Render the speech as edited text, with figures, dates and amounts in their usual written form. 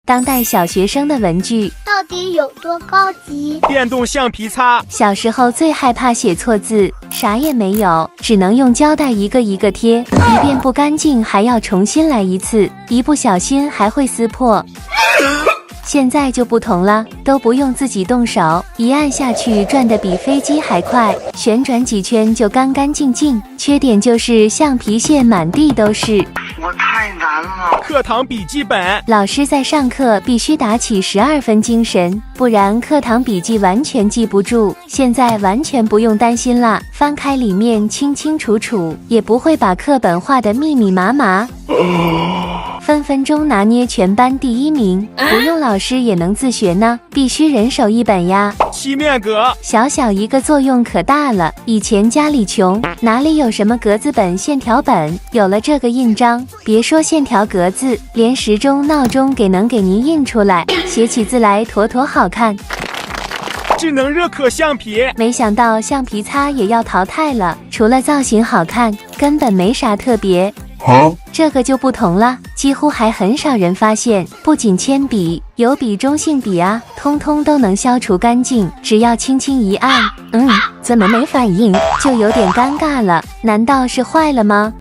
当代小学生的文具到底有多高级？电动橡皮擦。小时候最害怕写错字，啥也没有，只能用胶带一个一个贴，一遍不干净还要重新来一次，一不小心还会撕破。现在就不同了，都不用自己动手，一按下去转得比飞机还快，旋转几圈就干干净净。缺点就是橡皮屑满地都是。我太难了。课堂笔记本。老师在上课必须打起12分精神，不然课堂笔记完全记不住。现在完全不用担心啦，翻开里面清清楚楚，也不会把课本画得密密麻麻。分分钟拿捏全班第1名，不用老师也能自学呢，必须人手一本呀。漆面格。小小一个作用可大了，以前家里穷，哪里有什么格子本、线条本，有了这个印章，别说线条格子，连时钟、闹钟能给您印出来，写起字来妥妥好看。智能热可橡皮。没想到橡皮擦也要淘汰了，除了造型好看，根本没啥特别。这个就不同了，几乎还很少人发现，不仅铅笔、油笔、中性笔啊，通通都能消除干净，只要轻轻一按，怎么没反应，就有点尴尬了，难道是坏了吗？